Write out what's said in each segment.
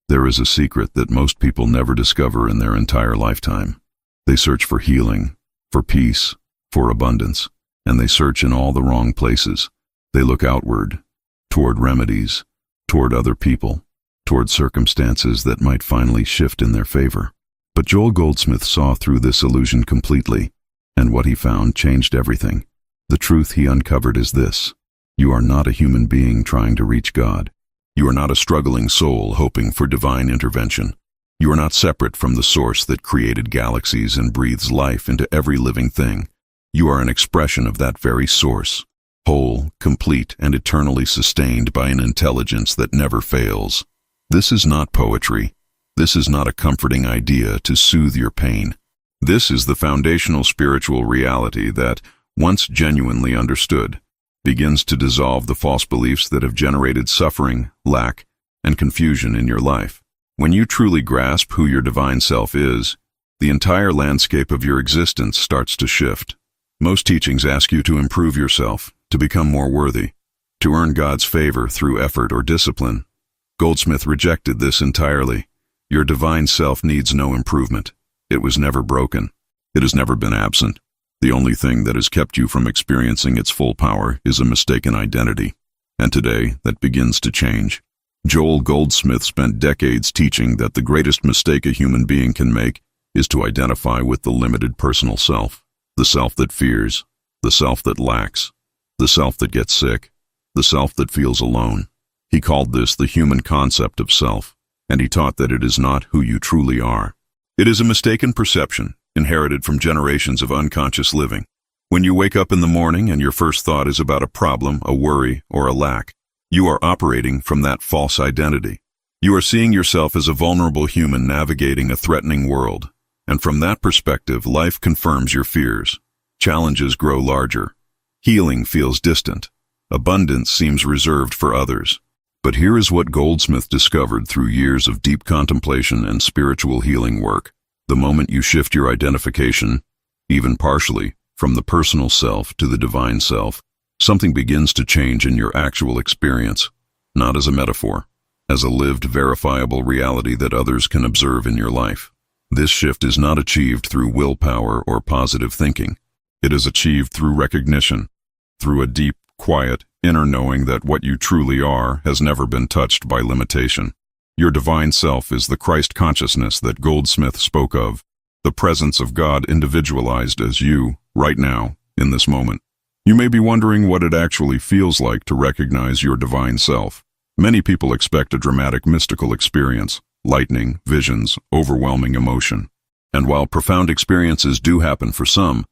There is a secret that most people never discover in their entire lifetime. They search for healing, for peace, for abundance, and they search in all the wrong places. They look outward, toward remedies, toward other people, toward circumstances that might finally shift in their favor. But Joel Goldsmith saw through this illusion completely, and what he found changed everything. The truth he uncovered is this: you are not a human being trying to reach God. You are not a struggling soul hoping for divine intervention. You are not separate from the source that created galaxies and breathes life into every living thing. You are an expression of that very source, whole, complete, and eternally sustained by an intelligence that never fails. This is not poetry. This is not a comforting idea to soothe your pain. This is the foundational spiritual reality that, once genuinely understood, begins to dissolve the false beliefs that have generated suffering, lack, and confusion in your life. When you truly grasp who your divine self is, the entire landscape of your existence starts to shift. Most teachings ask you to improve yourself, to become more worthy, to earn God's favor through effort or discipline. Goldsmith rejected this entirely. Your divine self needs no improvement. It was never broken. It has never been absent. The only thing that has kept you from experiencing its full power is a mistaken identity. And today, that begins to change. Joel Goldsmith spent decades teaching that the greatest mistake a human being can make is to identify with the limited personal self. The self that fears, the self that lacks, the self that gets sick, the self that feels alone. He called this the human concept of self, and he taught that it is not who you truly are. It is a mistaken perception, inherited from generations of unconscious living. When you wake up in the morning and your first thought is about a problem, a worry, or a lack, you are operating from that false identity. You are seeing yourself as a vulnerable human navigating a threatening world, and from that perspective, life confirms your fears. Challenges grow larger. Healing feels distant. Abundance seems reserved for others. But here is what Goldsmith discovered through years of deep contemplation and spiritual healing work. The moment you shift your identification, even partially, from the personal self to the divine self, something begins to change in your actual experience, not as a metaphor, as a lived, verifiable reality that others can observe in your life. This shift is not achieved through willpower or positive thinking. It is achieved through recognition, through a deep, quiet, inner knowing that what you truly are has never been touched by limitation. Your divine self is the Christ consciousness that Goldsmith spoke of, the presence of God individualized as you, right now, in this moment. You may be wondering what it actually feels like to recognize your divine self. Many people expect a dramatic mystical experience, lightning, visions, overwhelming emotion. And while profound experiences do happen for some,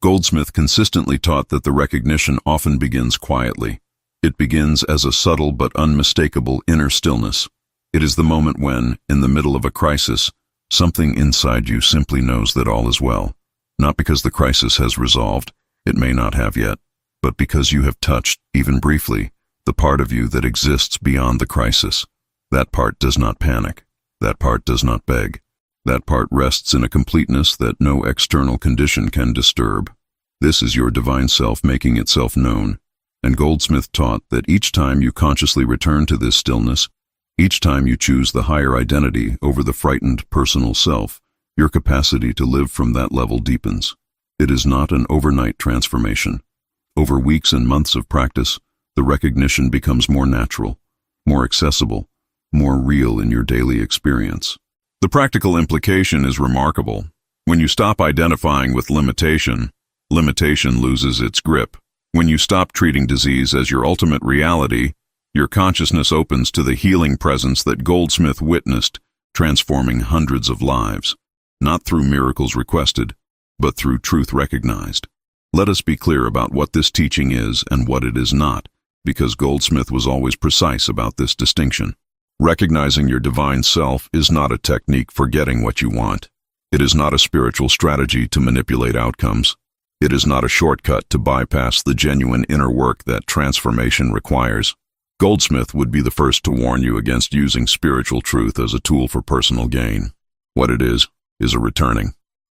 Goldsmith consistently taught that the recognition often begins quietly. It begins as a subtle but unmistakable inner stillness. It is the moment when, in the middle of a crisis, something inside you simply knows that all is well. Not because the crisis has resolved, it may not have yet, but because you have touched, even briefly, the part of you that exists beyond the crisis. That part does not panic. That part does not beg. That part rests in a completeness that no external condition can disturb. This is your divine self making itself known, and Goldsmith taught that each time you consciously return to this stillness, each time you choose the higher identity over the frightened personal self, your capacity to live from that level deepens. It is not an overnight transformation. Over weeks and months of practice, the recognition becomes more natural, more accessible, more real in your daily experience. The practical implication is remarkable. When you stop identifying with limitation, limitation loses its grip. When you stop treating disease as your ultimate reality, your consciousness opens to the healing presence that Goldsmith witnessed, transforming hundreds of lives, not through miracles requested, but through truth recognized. Let us be clear about what this teaching is and what it is not, because Goldsmith was always precise about this distinction. Recognizing your divine self is not a technique for getting what you want. It is not a spiritual strategy to manipulate outcomes. It is not a shortcut to bypass the genuine inner work that transformation requires. Goldsmith would be the first to warn you against using spiritual truth as a tool for personal gain. What it is a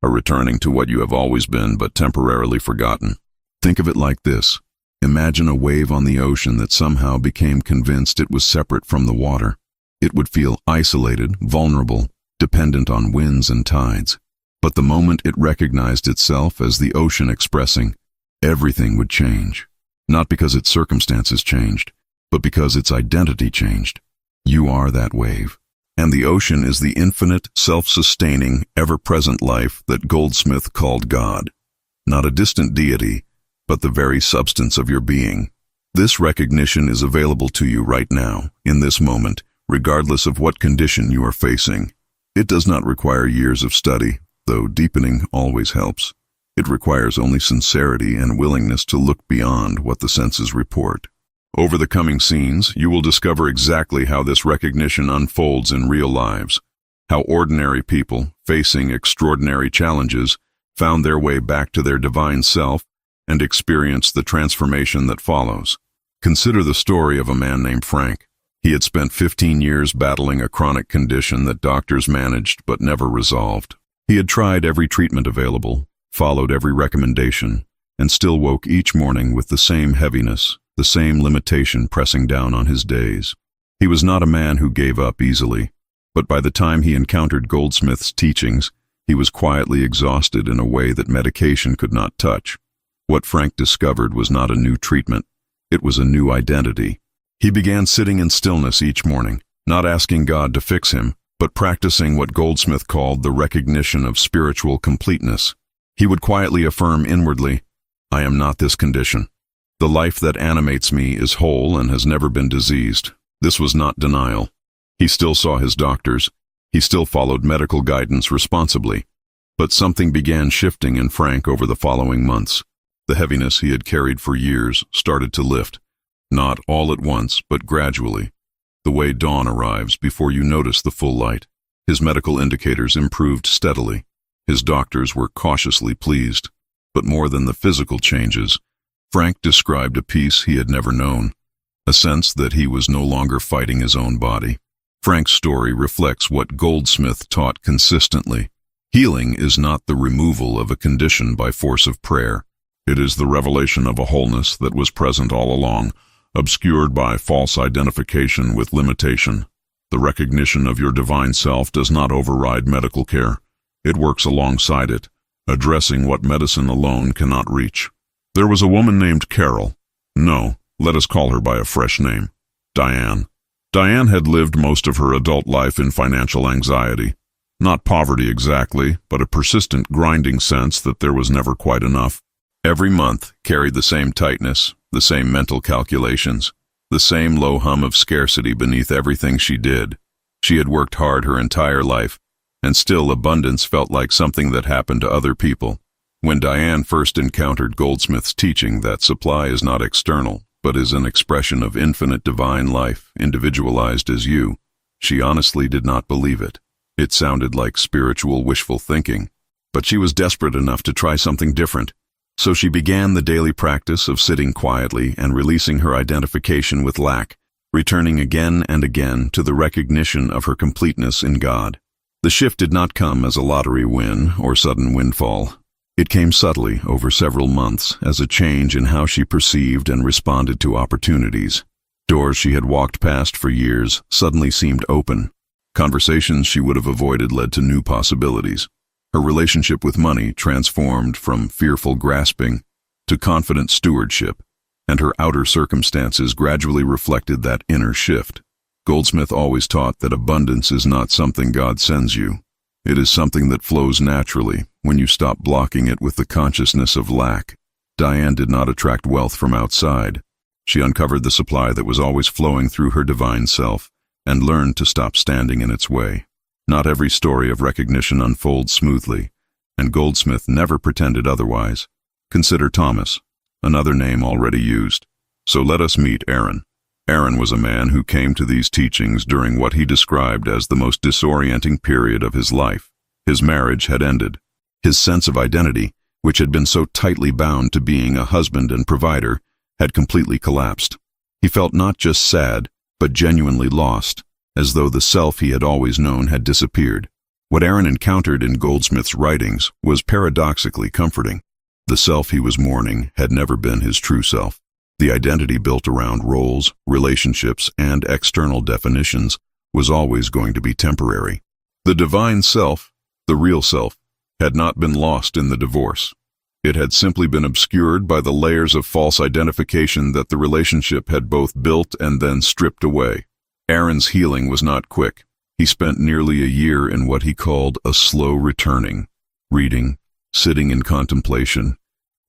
returning to what you have always been but temporarily forgotten. Think of it like this. Imagine a wave on the ocean that somehow became convinced it was separate from the water. It would feel isolated, vulnerable, dependent on winds and tides. But the moment it recognized itself as the ocean expressing, everything would change. Not because its circumstances changed, but because its identity changed. You are that wave. And the ocean is the infinite, self-sustaining, ever-present life that Goldsmith called God. Not a distant deity, but the very substance of your being. This recognition is available to you right now, in this moment, regardless of what condition you are facing. It does not require years of study, though deepening always helps. It requires only sincerity and willingness to look beyond what the senses report. Over the coming scenes, you will discover exactly how this recognition unfolds in real lives, how ordinary people, facing extraordinary challenges, found their way back to their divine self and experienced the transformation that follows. Consider the story of a man named Frank. He had spent 15 years battling a chronic condition that doctors managed but never resolved. He had tried every treatment available, followed every recommendation, and still woke each morning with the same heaviness, the same limitation pressing down on his days. He was not a man who gave up easily, but by the time he encountered Goldsmith's teachings, he was quietly exhausted in a way that medication could not touch. What Frank discovered was not a new treatment, it was a new identity. He began sitting in stillness each morning, not asking God to fix him, but practicing what Goldsmith called the recognition of spiritual completeness. He would quietly affirm inwardly, "I am not this condition. The life that animates me is whole and has never been diseased." This was not denial. He still saw his doctors. He still followed medical guidance responsibly. But something began shifting in Frank over the following months. The heaviness he had carried for years started to lift. Not all at once, but gradually. The way dawn arrives before you notice the full light. His medical indicators improved steadily. His doctors were cautiously pleased. But more than the physical changes, Frank described a peace he had never known, a sense that he was no longer fighting his own body. Frank's story reflects what Goldsmith taught consistently. Healing is not the removal of a condition by force of prayer. It is the revelation of a wholeness that was present all along, obscured by false identification with limitation. The recognition of your divine self does not override medical care. It works alongside it, addressing what medicine alone cannot reach. There was a woman named Carol. No, let us call her by a fresh name. Diane. Diane had lived most of her adult life in financial anxiety. Not poverty exactly, but a persistent grinding sense that there was never quite enough. Every month carried the same tightness, the same mental calculations, the same low hum of scarcity beneath everything she did. She had worked hard her entire life, and still abundance felt like something that happened to other people. When Diane first encountered Goldsmith's teaching that supply is not external, but is an expression of infinite divine life, individualized as you, she honestly did not believe it. It sounded like spiritual wishful thinking, but she was desperate enough to try something different. So she began the daily practice of sitting quietly and releasing her identification with lack, returning again and again to the recognition of her completeness in God. The shift did not come as a lottery win or sudden windfall. It came subtly over several months as a change in how she perceived and responded to opportunities. Doors she had walked past for years suddenly seemed open. Conversations she would have avoided led to new possibilities. Her relationship with money transformed from fearful grasping to confident stewardship, and her outer circumstances gradually reflected that inner shift. Goldsmith always taught that abundance is not something God sends you. It is something that flows naturally when you stop blocking it with the consciousness of lack. Diane did not attract wealth from outside. She uncovered the supply that was always flowing through her divine self and learned to stop standing in its way. Not every story of recognition unfolds smoothly, and Goldsmith never pretended otherwise. Consider Thomas, another name already used. So let us meet Aaron. Aaron was a man who came to these teachings during what he described as the most disorienting period of his life. His marriage had ended. His sense of identity, which had been so tightly bound to being a husband and provider, had completely collapsed. He felt not just sad, but genuinely lost, as though the self he had always known had disappeared. What Aaron encountered in Goldsmith's writings was paradoxically comforting. The self he was mourning had never been his true self. The identity built around roles, relationships, and external definitions was always going to be temporary. The divine self, the real self, had not been lost in the divorce. It had simply been obscured by the layers of false identification that the relationship had both built and then stripped away. Aaron's healing was not quick. He spent nearly a year in what he called a slow returning, reading, sitting in contemplation,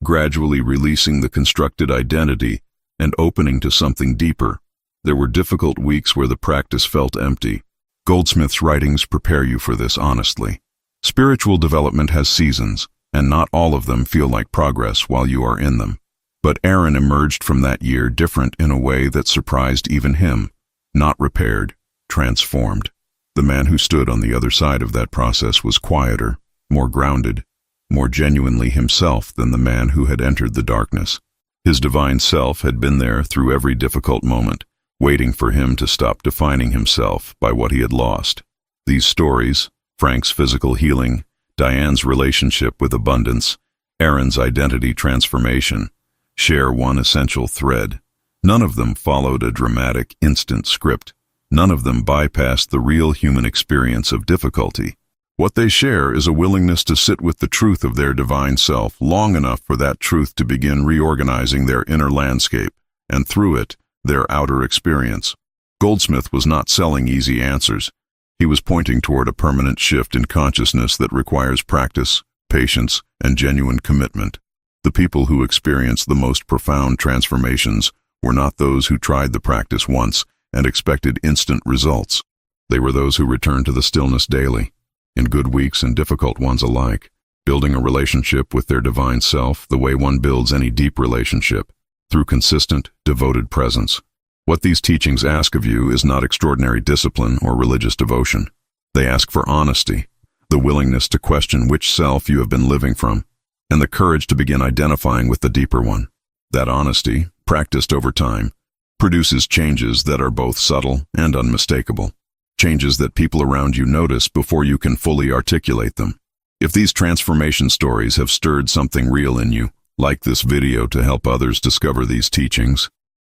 gradually releasing the constructed identity and opening to something deeper. There were difficult weeks where the practice felt empty. Goldsmith's writings prepare you for this honestly. Spiritual development has seasons, and not all of them feel like progress while you are in them. But Aaron emerged from that year different in a way that surprised even him, not repaired, transformed. The man who stood on the other side of that process was quieter, more grounded, more genuinely himself than the man who had entered the darkness. His divine self had been there through every difficult moment, waiting for him to stop defining himself by what he had lost. These stories, Frank's physical healing, Diane's relationship with abundance, Aaron's identity transformation, share one essential thread. None of them followed a dramatic, instant script. None of them bypassed the real human experience of difficulty. What they share is a willingness to sit with the truth of their divine self long enough for that truth to begin reorganizing their inner landscape, and through it, their outer experience. Goldsmith was not selling easy answers. He was pointing toward a permanent shift in consciousness that requires practice, patience, and genuine commitment. The people who experienced the most profound transformations were not those who tried the practice once and expected instant results. They were those who returned to the stillness daily, in good weeks and difficult ones alike, building a relationship with their divine self the way one builds any deep relationship, through consistent, devoted presence. What these teachings ask of you is not extraordinary discipline or religious devotion. They ask for honesty, the willingness to question which self you have been living from, and the courage to begin identifying with the deeper one. That honesty, practiced over time, produces changes that are both subtle and unmistakable, changes that people around you notice before you can fully articulate them. If these transformation stories have stirred something real in you, like this video to help others discover these teachings.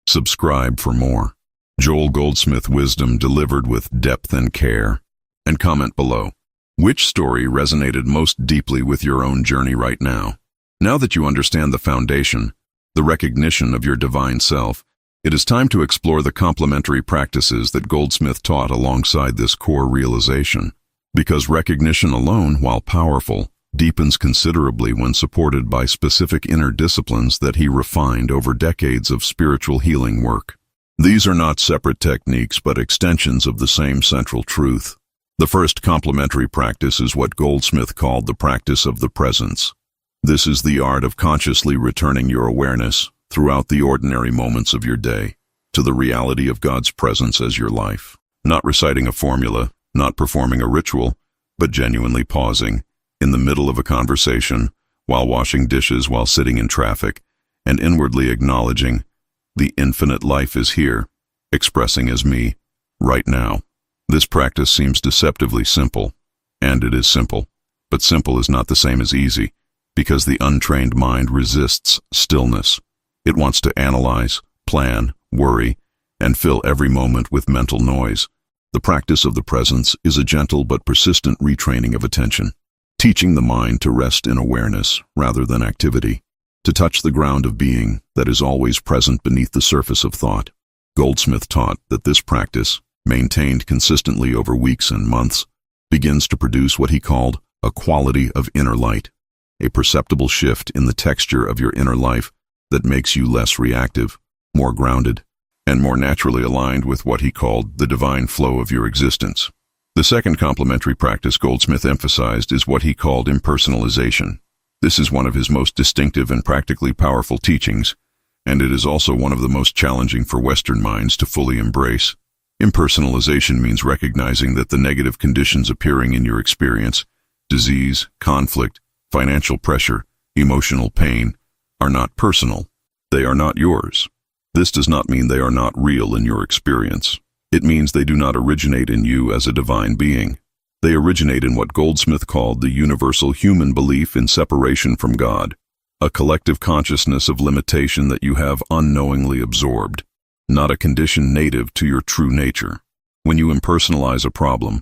Subscribe for more. Joel Goldsmith wisdom delivered with depth and care. And comment below. Which story resonated most deeply with your own journey right now? Now that you understand the foundation, the recognition of your divine self, it is time to explore the complementary practices that Goldsmith taught alongside this core realization. Because recognition alone, while powerful, deepens considerably when supported by specific inner disciplines that he refined over decades of spiritual healing work. These are not separate techniques but extensions of the same central truth. The first complementary practice is what Goldsmith called the practice of the presence. This is the art of consciously returning your awareness throughout the ordinary moments of your day to the reality of God's presence as your life. Not reciting a formula, not performing a ritual, but genuinely pausing in the middle of a conversation, while washing dishes, while sitting in traffic, and inwardly acknowledging, the infinite life is here, expressing as me, right now. This practice seems deceptively simple, and it is simple, but simple is not the same as easy, because the untrained mind resists stillness. It wants to analyze, plan, worry, and fill every moment with mental noise. The practice of the presence is a gentle but persistent retraining of attention, teaching the mind to rest in awareness rather than activity, to touch the ground of being that is always present beneath the surface of thought. Goldsmith taught that this practice, maintained consistently over weeks and months, begins to produce what he called a quality of inner light, a perceptible shift in the texture of your inner life that makes you less reactive, more grounded, and more naturally aligned with what he called the divine flow of your existence. The second complementary practice Goldsmith emphasized is what he called impersonalization. This is one of his most distinctive and practically powerful teachings, and it is also one of the most challenging for Western minds to fully embrace. Impersonalization means recognizing that the negative conditions appearing in your experience, disease, conflict, financial pressure, emotional pain, are not personal. They are not yours. This does not mean they are not real in your experience. It means they do not originate in you as a divine being. They originate in what Goldsmith called the universal human belief in separation from God, a collective consciousness of limitation that you have unknowingly absorbed, not a condition native to your true nature. When you impersonalize a problem,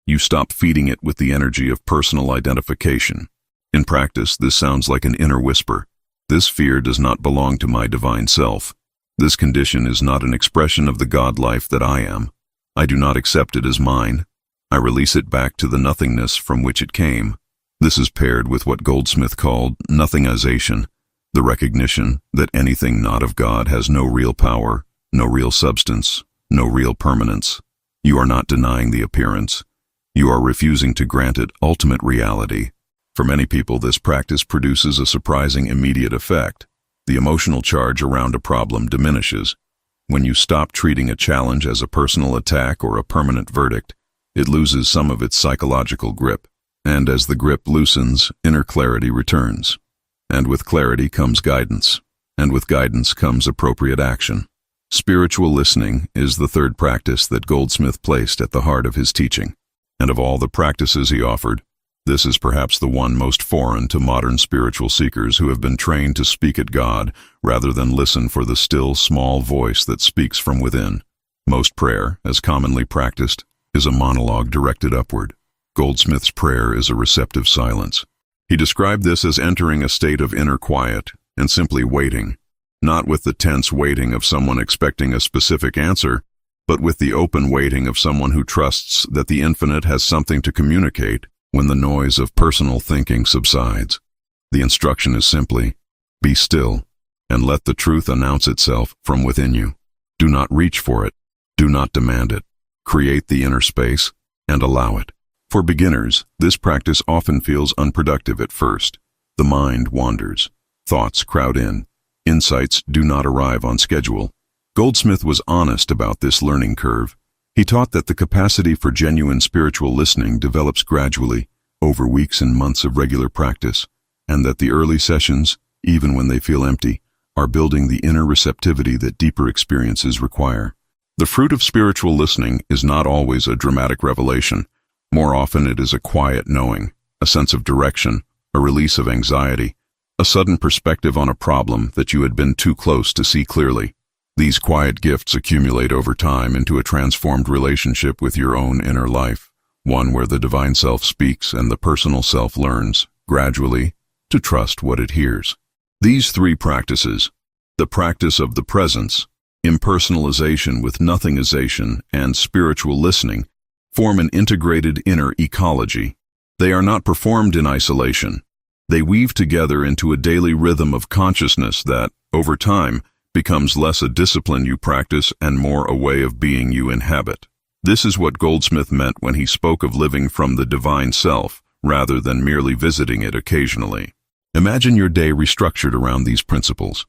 you stop feeding it with the energy of personal identification. In practice, this sounds like an inner whisper. This fear does not belong to my divine self. This condition is not an expression of the God life that I am. I do not accept it as mine. I release it back to the nothingness from which it came. This is paired with what Goldsmith called nothingization, the recognition that anything not of God has no real power, no real substance, no real permanence. You are not denying the appearance. You are refusing to grant it ultimate reality. For many people, this practice produces a surprising immediate effect. The emotional charge around a problem diminishes. When you stop treating a challenge as a personal attack or a permanent verdict, it loses some of its psychological grip. And as the grip loosens, inner clarity returns. And with clarity comes guidance. And with guidance comes appropriate action. Spiritual listening is the third practice that Goldsmith placed at the heart of his teaching. And of all the practices he offered, this is perhaps the one most foreign to modern spiritual seekers who have been trained to speak at God rather than listen for the still, small voice that speaks from within. Most prayer, as commonly practiced, is a monologue directed upward. Goldsmith's prayer is a receptive silence. He described this as entering a state of inner quiet and simply waiting, not with the tense waiting of someone expecting a specific answer, but with the open waiting of someone who trusts that the infinite has something to communicate when the noise of personal thinking subsides. The instruction is simply, be still, and let the truth announce itself from within you. Do not reach for it. Do not demand it. Create the inner space and allow it. For beginners, this practice often feels unproductive at first. The mind wanders. Thoughts crowd in. Insights do not arrive on schedule. Goldsmith was honest about this learning curve. He taught that the capacity for genuine spiritual listening develops gradually over weeks and months of regular practice, and that the early sessions, even when they feel empty, are building the inner receptivity that deeper experiences require. The fruit of spiritual listening is not always a dramatic revelation. More often it is a quiet knowing, a sense of direction, a release of anxiety, a sudden perspective on a problem that you had been too close to see clearly. These quiet gifts accumulate over time into a transformed relationship with your own inner life, one where the divine self speaks and the personal self learns, gradually, to trust what it hears. These three practices, the practice of the presence, impersonalization with nothingization, and spiritual listening, form an integrated inner ecology. They are not performed in isolation. They weave together into a daily rhythm of consciousness that, over time, becomes less a discipline you practice and more a way of being you inhabit. This is what Goldsmith meant when he spoke of living from the divine self, rather than merely visiting it occasionally. Imagine your day restructured around these principles.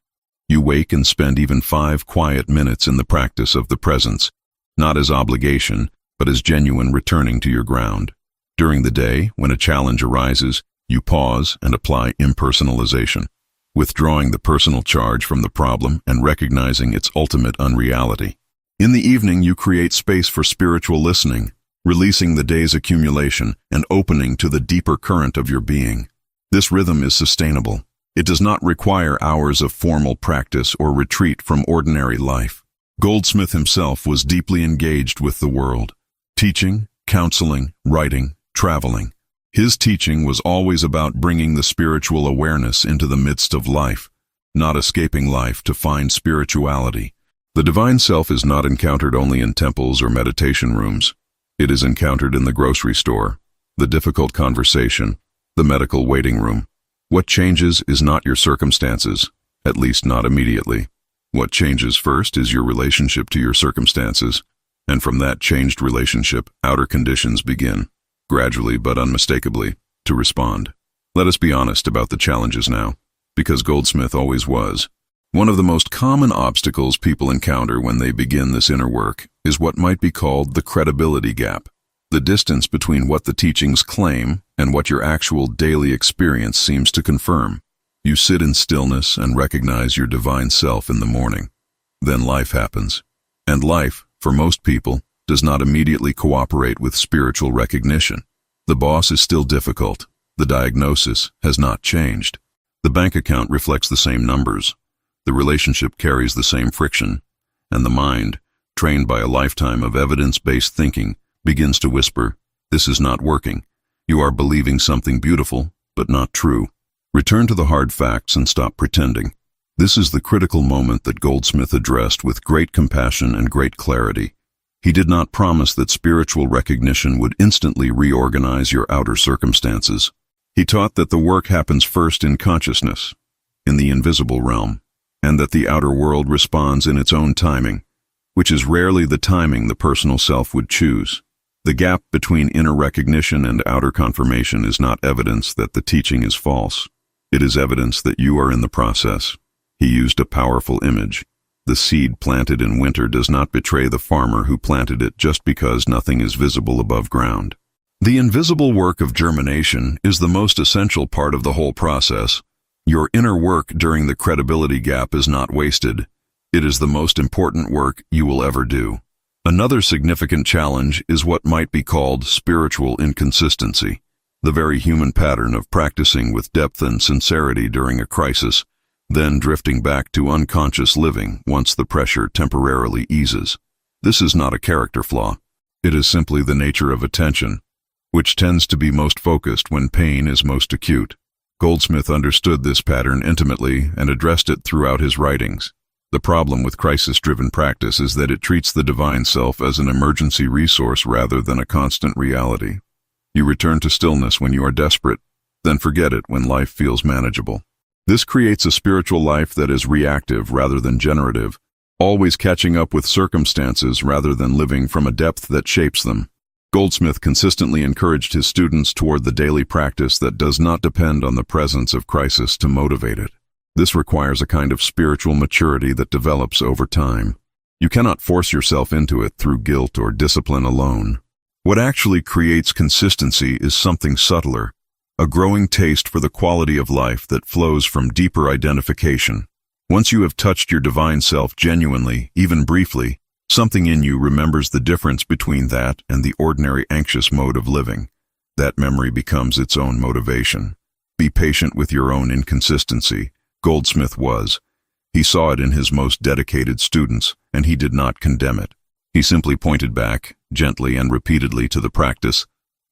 You wake and spend even 5 quiet minutes in the practice of the presence, not as obligation, but as genuine returning to your ground. During the day, when a challenge arises, you pause and apply impersonalization, withdrawing the personal charge from the problem and recognizing its ultimate unreality. In the evening, you create space for spiritual listening, releasing the day's accumulation and opening to the deeper current of your being. This rhythm is sustainable. It does not require hours of formal practice or retreat from ordinary life. Goldsmith himself was deeply engaged with the world, teaching, counseling, writing, traveling. His teaching was always about bringing the spiritual awareness into the midst of life, not escaping life to find spirituality. The divine self is not encountered only in temples or meditation rooms. It is encountered in the grocery store, the difficult conversation, the medical waiting room. What changes is not your circumstances, at least not immediately. What changes first is your relationship to your circumstances, and from that changed relationship, outer conditions begin, gradually but unmistakably, to respond. Let us be honest about the challenges now, because Goldsmith always was. One of the most common obstacles people encounter when they begin this inner work is what might be called the credibility gap, the distance between what the teachings claim and what your actual daily experience seems to confirm. You sit in stillness and recognize your divine self in the morning. Then life happens. And life, for most people, does not immediately cooperate with spiritual recognition. The boss is still difficult. The diagnosis has not changed. The bank account reflects the same numbers. The relationship carries the same friction. And the mind, trained by a lifetime of evidence-based thinking, begins to whisper, "This is not working. You are believing something beautiful, but not true. Return to the hard facts and stop pretending." This is the critical moment that Goldsmith addressed with great compassion and great clarity. He did not promise that spiritual recognition would instantly reorganize your outer circumstances. He taught that the work happens first in consciousness, in the invisible realm, and that the outer world responds in its own timing, which is rarely the timing the personal self would choose. The gap between inner recognition and outer confirmation is not evidence that the teaching is false. It is evidence that you are in the process. He used a powerful image. The seed planted in winter does not betray the farmer who planted it just because nothing is visible above ground. The invisible work of germination is the most essential part of the whole process. Your inner work during the credibility gap is not wasted. It is the most important work you will ever do. Another significant challenge is what might be called spiritual inconsistency, the very human pattern of practicing with depth and sincerity during a crisis, then drifting back to unconscious living once the pressure temporarily eases. This is not a character flaw. It is simply the nature of attention, which tends to be most focused when pain is most acute. Goldsmith understood this pattern intimately and addressed it throughout his writings. The problem with crisis-driven practice is that it treats the divine self as an emergency resource rather than a constant reality. You return to stillness when you are desperate, then forget it when life feels manageable. This creates a spiritual life that is reactive rather than generative, always catching up with circumstances rather than living from a depth that shapes them. Goldsmith consistently encouraged his students toward the daily practice that does not depend on the presence of crisis to motivate it. This requires a kind of spiritual maturity that develops over time. You cannot force yourself into it through guilt or discipline alone. What actually creates consistency is something subtler, a growing taste for the quality of life that flows from deeper identification. Once you have touched your divine self genuinely, even briefly, something in you remembers the difference between that and the ordinary anxious mode of living. That memory becomes its own motivation. Be patient with your own inconsistency. Goldsmith was. He saw it in his most dedicated students, and he did not condemn it. He simply pointed back, gently and repeatedly, to the practice,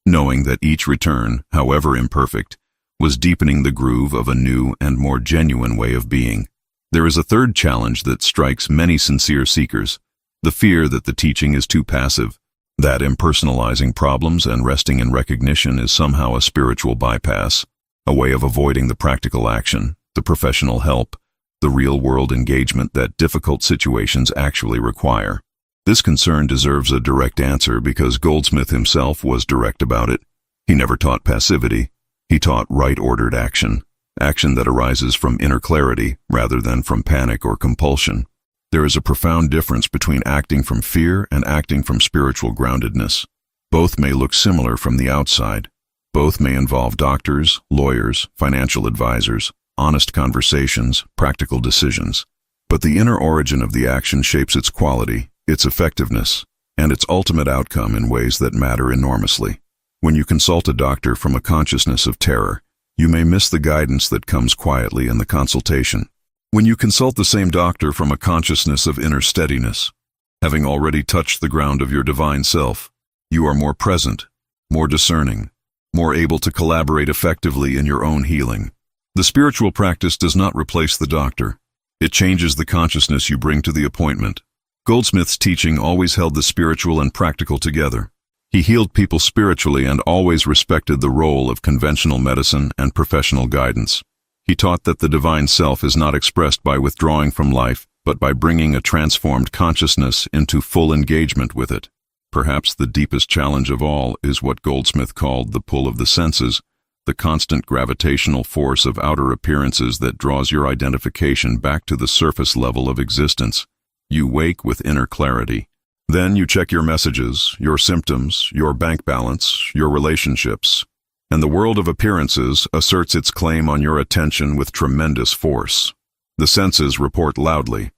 knowing that each return, however imperfect, was deepening the groove of a new and more genuine way of being. There is a third challenge that strikes many sincere seekers, the fear that the teaching is too passive, that impersonalizing problems and resting in recognition is somehow a spiritual bypass, a way of avoiding the practical action, the professional help, the real-world engagement that difficult situations actually require. This concern deserves a direct answer because Goldsmith himself was direct about it. He never taught passivity. He taught right-ordered action, action that arises from inner clarity rather than from panic or compulsion. There is a profound difference between acting from fear and acting from spiritual groundedness. Both may look similar from the outside. Both may involve doctors, lawyers, financial advisors, honest conversations, practical decisions. But the inner origin of the action shapes its quality, its effectiveness, and its ultimate outcome in ways that matter enormously. When you consult a doctor from a consciousness of terror, you may miss the guidance that comes quietly in the consultation. When you consult the same doctor from a consciousness of inner steadiness, having already touched the ground of your divine self, you are more present, more discerning, more able to collaborate effectively in your own healing. The spiritual practice does not replace the doctor. It changes the consciousness you bring to the appointment. Goldsmith's teaching always held the spiritual and practical together. He healed people spiritually and always respected the role of conventional medicine and professional guidance. He taught that the divine self is not expressed by withdrawing from life, but by bringing a transformed consciousness into full engagement with it. Perhaps the deepest challenge of all is what Goldsmith called the pull of the senses, the constant gravitational force of outer appearances that draws your identification back to the surface level of existence. You wake with inner clarity. Then you check your messages, your symptoms, your bank balance, your relationships, and the world of appearances asserts its claim on your attention with tremendous force. The senses report loudly.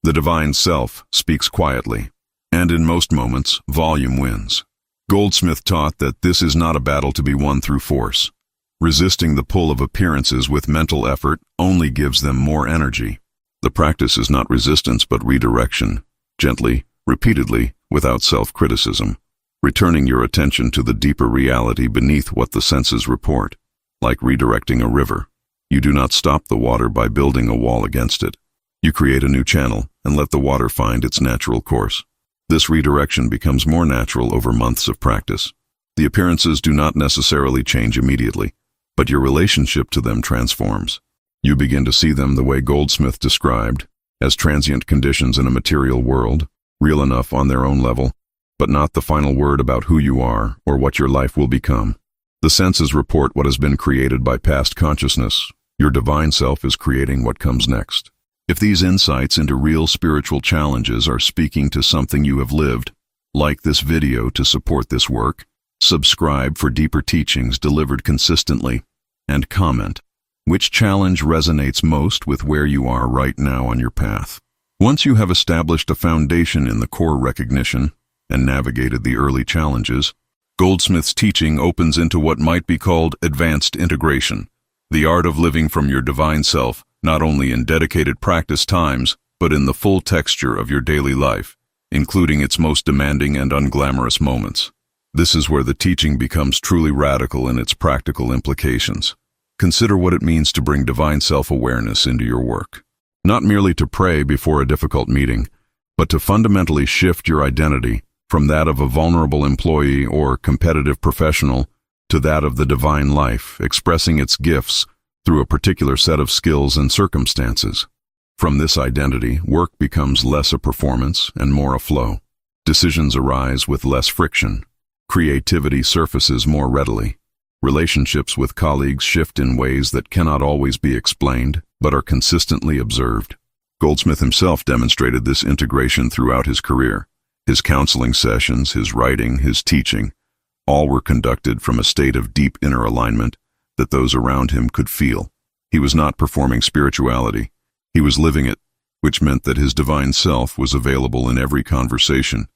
The divine self speaks quietly. And in most moments, volume wins. Goldsmith taught that this is not a battle to be won through force. Resisting the pull of appearances with mental effort only gives them more energy. The practice is not resistance but redirection. Gently, repeatedly, without self-criticism, returning your attention to the deeper reality beneath what the senses report, like redirecting a river. You do not stop the water by building a wall against it. You create a new channel and let the water find its natural course. This redirection becomes more natural over months of practice. The appearances do not necessarily change immediately, but your relationship to them transforms. You begin to see them the way Goldsmith described, as transient conditions in a material world, real enough on their own level, but not the final word about who you are or what your life will become. The senses report what has been created by past consciousness. Your divine self is creating what comes next. If these insights into real spiritual challenges are speaking to something you have lived, like this video to support this work, subscribe for deeper teachings delivered consistently, and comment which challenge resonates most with where you are right now on your path. Once you have established a foundation in the core recognition and navigated the early challenges, Goldsmith's teaching opens into what might be called advanced integration, the art of living from your divine self, not only in dedicated practice times, but in the full texture of your daily life, including its most demanding and unglamorous moments. This is where the teaching becomes truly radical in its practical implications. Consider what it means to bring divine self-awareness into your work. Not merely to pray before a difficult meeting, but to fundamentally shift your identity from that of a vulnerable employee or competitive professional to that of the divine life, expressing its gifts through a particular set of skills and circumstances. From this identity, work becomes less a performance and more a flow. Decisions arise with less friction. Creativity surfaces more readily. Relationships with colleagues shift in ways that cannot always be explained, but are consistently observed. Goldsmith himself demonstrated this integration throughout his career. His counseling sessions, his writing, his teaching, all were conducted from a state of deep inner alignment that those around him could feel. He was not performing spirituality. He was living it, which meant that his divine self was available in every conversation,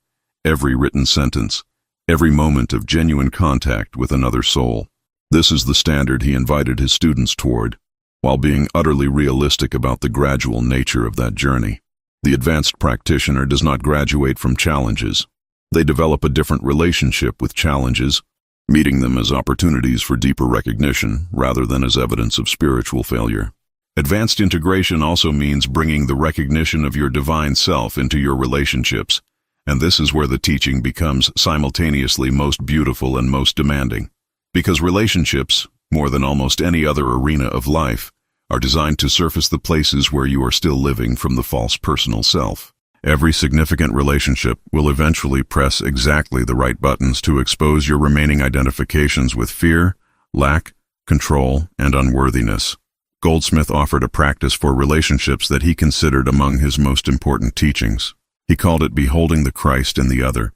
every written sentence, every moment of genuine contact with another soul. This is the standard he invited his students toward, while being utterly realistic about the gradual nature of that journey. The advanced practitioner does not graduate from challenges. They develop a different relationship with challenges, meeting them as opportunities for deeper recognition rather than as evidence of spiritual failure. Advanced integration also means bringing the recognition of your divine self into your relationships, and this is where the teaching becomes simultaneously most beautiful and most demanding. Because relationships, more than almost any other arena of life, are designed to surface the places where you are still living from the false personal self. Every significant relationship will eventually press exactly the right buttons to expose your remaining identifications with fear, lack, control, and unworthiness. Goldsmith offered a practice for relationships that he considered among his most important teachings. He called it beholding the Christ in the other,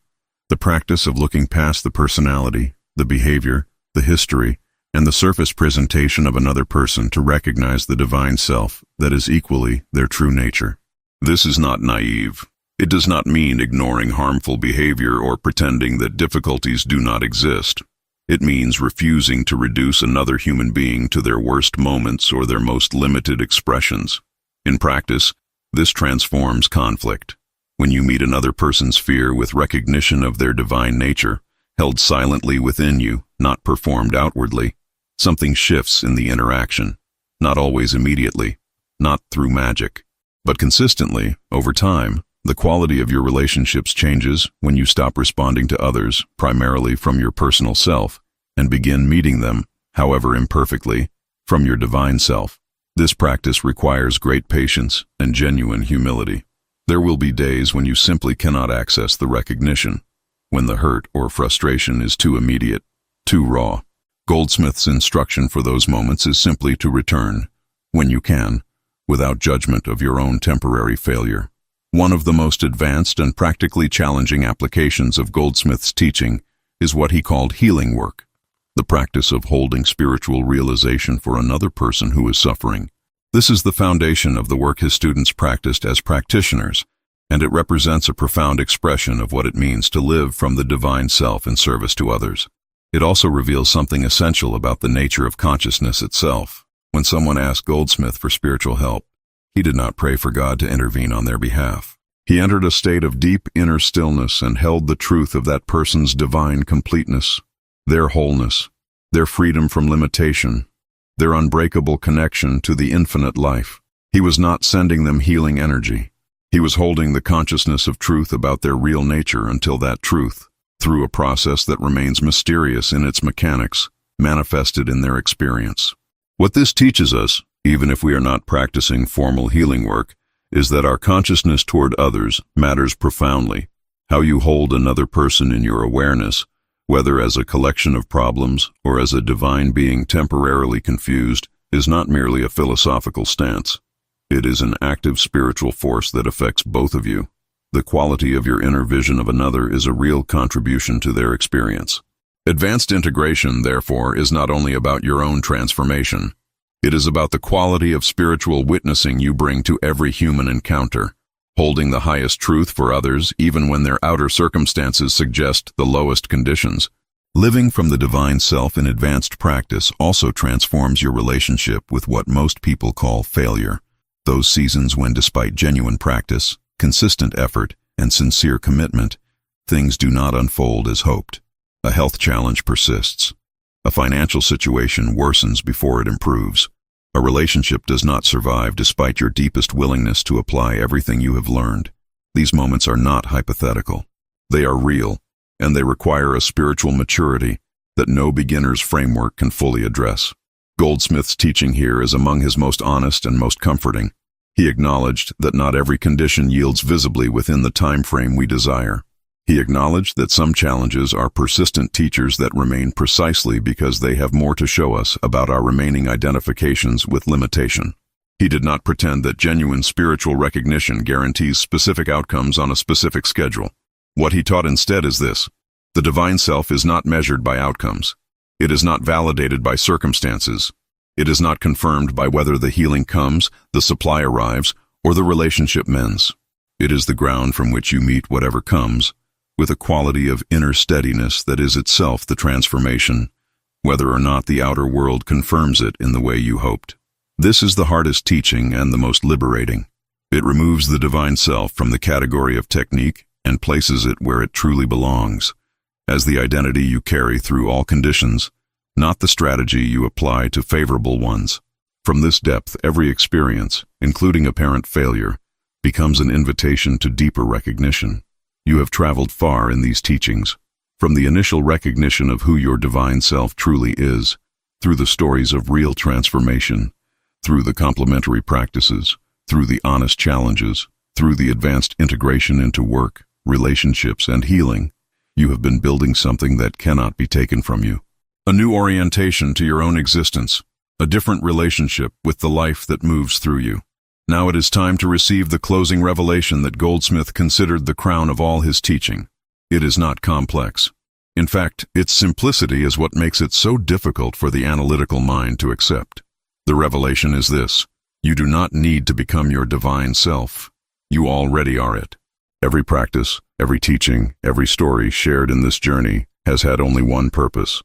the practice of looking past the personality, the behavior, the history, and the surface presentation of another person to recognize the divine self that is equally their true nature. This is not naive. It does not mean ignoring harmful behavior or pretending that difficulties do not exist. It means refusing to reduce another human being to their worst moments or their most limited expressions. In practice, this transforms conflict. When you meet another person's fear with recognition of their divine nature, held silently within you, not performed outwardly, something shifts in the interaction, not always immediately, not through magic, but consistently, over time. The quality of your relationships changes when you stop responding to others primarily from your personal self and begin meeting them, however imperfectly, from your divine self. This practice requires great patience and genuine humility. There will be days when you simply cannot access the recognition, when the hurt or frustration is too immediate, too raw. Goldsmith's instruction for those moments is simply to return, when you can, without judgment of your own temporary failure. One of the most advanced and practically challenging applications of Goldsmith's teaching is what he called healing work, the practice of holding spiritual realization for another person who is suffering. This is the foundation of the work his students practiced as practitioners, and it represents a profound expression of what it means to live from the divine self in service to others. It also reveals something essential about the nature of consciousness itself. When someone asked Goldsmith for spiritual help, he did not pray for God to intervene on their behalf. He entered a state of deep inner stillness and held the truth of that person's divine completeness, their wholeness, their freedom from limitation, their unbreakable connection to the infinite life. He was not sending them healing energy. He was holding the consciousness of truth about their real nature until that truth, through a process that remains mysterious in its mechanics, manifested in their experience. What this teaches us, even if we are not practicing formal healing work, is that our consciousness toward others matters profoundly. How you hold another person in your awareness, whether as a collection of problems or as a divine being temporarily confused, is not merely a philosophical stance. It is an active spiritual force that affects both of you. The quality of your inner vision of another is a real contribution to their experience. Advanced integration, therefore, is not only about your own transformation. It is about the quality of spiritual witnessing you bring to every human encounter, holding the highest truth for others even when their outer circumstances suggest the lowest conditions. Living from the divine self in advanced practice also transforms your relationship with what most people call failure. Those seasons when, despite genuine practice, consistent effort, and sincere commitment, things do not unfold as hoped. A health challenge persists. A financial situation worsens before it improves. A relationship does not survive despite your deepest willingness to apply everything you have learned. These moments are not hypothetical. They are real, and they require a spiritual maturity that no beginner's framework can fully address. Goldsmith's teaching here is among his most honest and most comforting. He acknowledged that not every condition yields visibly within the time frame we desire. He acknowledged that some challenges are persistent teachers that remain precisely because they have more to show us about our remaining identifications with limitation. He did not pretend that genuine spiritual recognition guarantees specific outcomes on a specific schedule. What he taught instead is this: the divine self is not measured by outcomes. It is not validated by circumstances. It is not confirmed by whether the healing comes, the supply arrives, or the relationship mends. It is the ground from which you meet whatever comes, with a quality of inner steadiness that is itself the transformation, whether or not the outer world confirms it in the way you hoped. This is the hardest teaching and the most liberating. It removes the divine self from the category of technique and places it where it truly belongs, as the identity you carry through all conditions, not the strategy you apply to favorable ones. From this depth, every experience, including apparent failure, becomes an invitation to deeper recognition. You have traveled far in these teachings, from the initial recognition of who your divine self truly is, through the stories of real transformation, through the complementary practices, through the honest challenges, through the advanced integration into work, relationships, and healing. You have been building something that cannot be taken from you. A new orientation to your own existence, a different relationship with the life that moves through you. Now it is time to receive the closing revelation that Goldsmith considered the crown of all his teaching. It is not complex. In fact, its simplicity is what makes it so difficult for the analytical mind to accept. The revelation is this: you do not need to become your divine self. You already are it. Every practice, every teaching, every story shared in this journey has had only one purpose: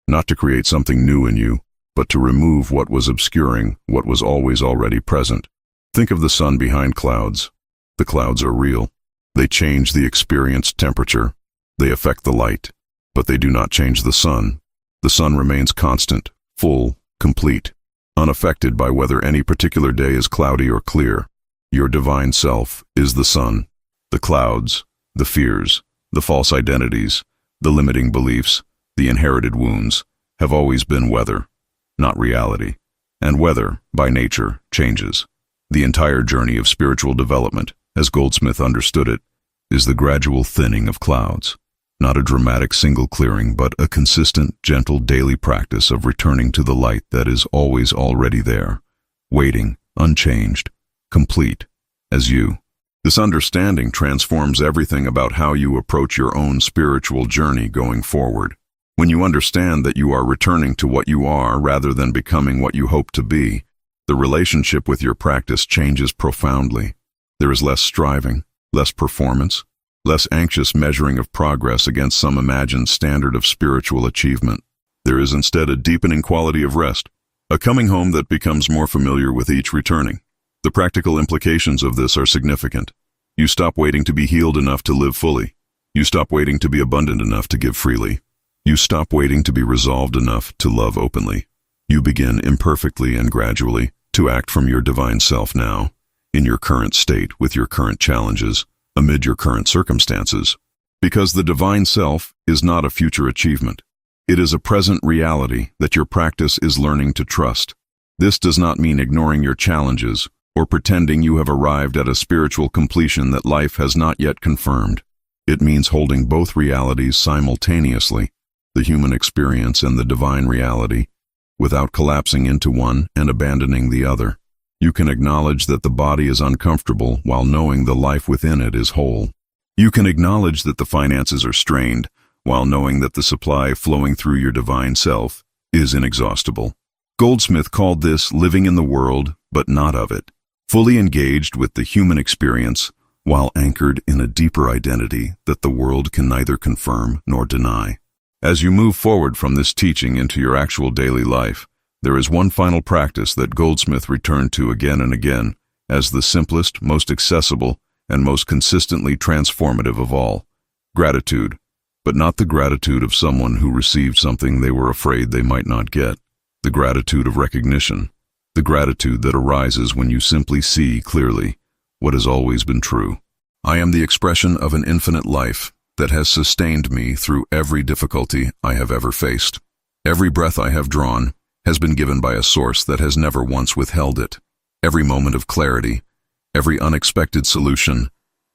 not to create something new in you, but to remove what was obscuring what was always already present. Think of the sun behind clouds. The clouds are real. They change the experienced temperature. They affect the light, but they do not change the sun. The sun remains constant, full, complete, unaffected by whether any particular day is cloudy or clear. Your divine self is the sun. The clouds, the fears, the false identities, the limiting beliefs, the inherited wounds, have always been weather, not reality. And weather, by nature, changes. The entire journey of spiritual development, as Goldsmith understood it, is the gradual thinning of clouds. Not a dramatic single clearing, but a consistent, gentle daily practice of returning to the light that is always already there, waiting, unchanged, complete, as you. This understanding transforms everything about how you approach your own spiritual journey going forward. When you understand that you are returning to what you are rather than becoming what you hope to be, the relationship with your practice changes profoundly. There is less striving, less performance, less anxious measuring of progress against some imagined standard of spiritual achievement. There is instead a deepening quality of rest, a coming home that becomes more familiar with each returning. The practical implications of this are significant. You stop waiting to be healed enough to live fully. You stop waiting to be abundant enough to give freely. You stop waiting to be resolved enough to love openly. You begin imperfectly and gradually to act from your divine self now, in your current state, with your current challenges, amid your current circumstances. Because the divine self is not a future achievement. It is a present reality that your practice is learning to trust. This does not mean ignoring your challenges or pretending you have arrived at a spiritual completion that life has not yet confirmed. It means holding both realities simultaneously, the human experience and the divine reality, without collapsing into one and abandoning the other. You can acknowledge that the body is uncomfortable while knowing the life within it is whole. You can acknowledge that the finances are strained while knowing that the supply flowing through your divine self is inexhaustible. Goldsmith called this living in the world, but not of it, fully engaged with the human experience while anchored in a deeper identity that the world can neither confirm nor deny. As you move forward from this teaching into your actual daily life, there is one final practice that Goldsmith returned to again and again as the simplest, most accessible, and most consistently transformative of all: gratitude, but not the gratitude of someone who received something they were afraid they might not get. The gratitude of recognition, the gratitude that arises when you simply see clearly what has always been true. I am the expression of an infinite life that has sustained me through every difficulty I have ever faced. Every breath I have drawn has been given by a source that has never once withheld it. Every moment of clarity, every unexpected solution,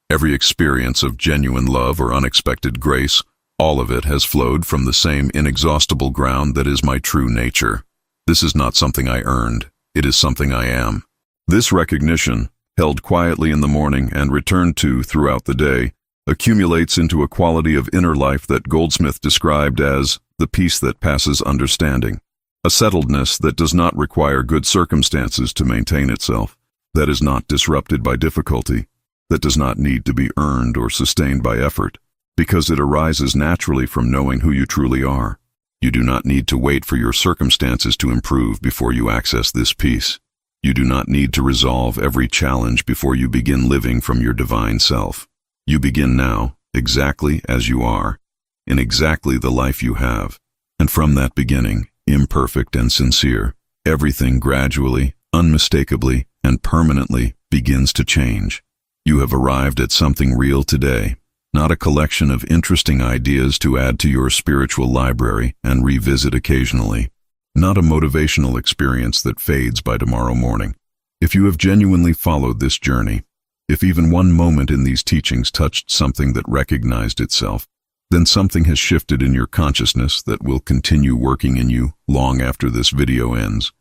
every experience of genuine love or unexpected grace, all of it has flowed from the same inexhaustible ground that is my true nature. This is not something I earned, it is something I am. This recognition, held quietly in the morning and returned to throughout the day, accumulates into a quality of inner life that Goldsmith described as the peace that passes understanding, a settledness that does not require good circumstances to maintain itself, that is not disrupted by difficulty, that does not need to be earned or sustained by effort, because it arises naturally from knowing who you truly are. You do not need to wait for your circumstances to improve before you access this peace. You do not need to resolve every challenge before you begin living from your divine self. You begin now, exactly as you are, in exactly the life you have. And from that beginning, imperfect and sincere, everything gradually, unmistakably, and permanently begins to change. You have arrived at something real today, not a collection of interesting ideas to add to your spiritual library and revisit occasionally, not a motivational experience that fades by tomorrow morning. If you have genuinely followed this journey, if even one moment in these teachings touched something that recognized itself, then something has shifted in your consciousness that will continue working in you long after this video ends,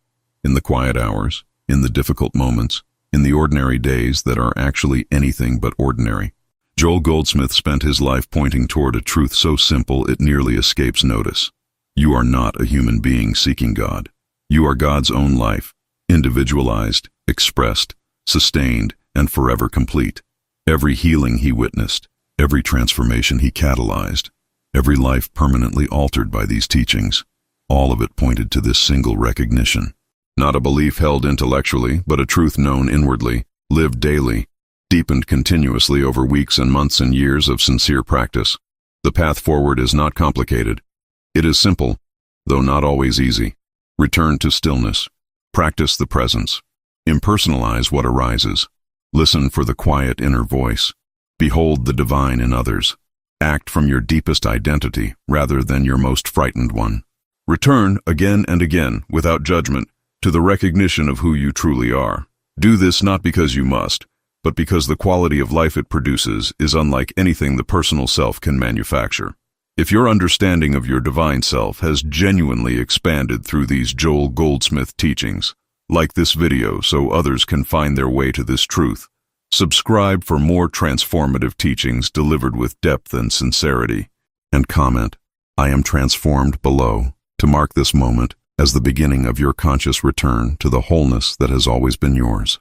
in the quiet hours, in the difficult moments, in the ordinary days that are actually anything but ordinary. Joel Goldsmith spent his life pointing toward a truth so simple it nearly escapes notice. You are not a human being seeking God. You are God's own life, individualized, expressed, sustained, and forever complete. Every healing he witnessed, every transformation he catalyzed, every life permanently altered by these teachings, all of it pointed to this single recognition. Not a belief held intellectually, but a truth known inwardly, lived daily, deepened continuously over weeks and months and years of sincere practice. The path forward is not complicated. It is simple, though not always easy. Return to stillness. Practice the presence. Impersonalize what arises. Listen for the quiet inner voice. Behold the divine in others. Act from your deepest identity rather than your most frightened one. Return again and again, without judgment, to the recognition of who you truly are. Do this not because you must, but because the quality of life it produces is unlike anything the personal self can manufacture. If your understanding of your divine self has genuinely expanded through these Joel Goldsmith teachings, like this video so others can find their way to this truth. Subscribe for more transformative teachings delivered with depth and sincerity. And comment, "I am transformed" below, to mark this moment as the beginning of your conscious return to the wholeness that has always been yours.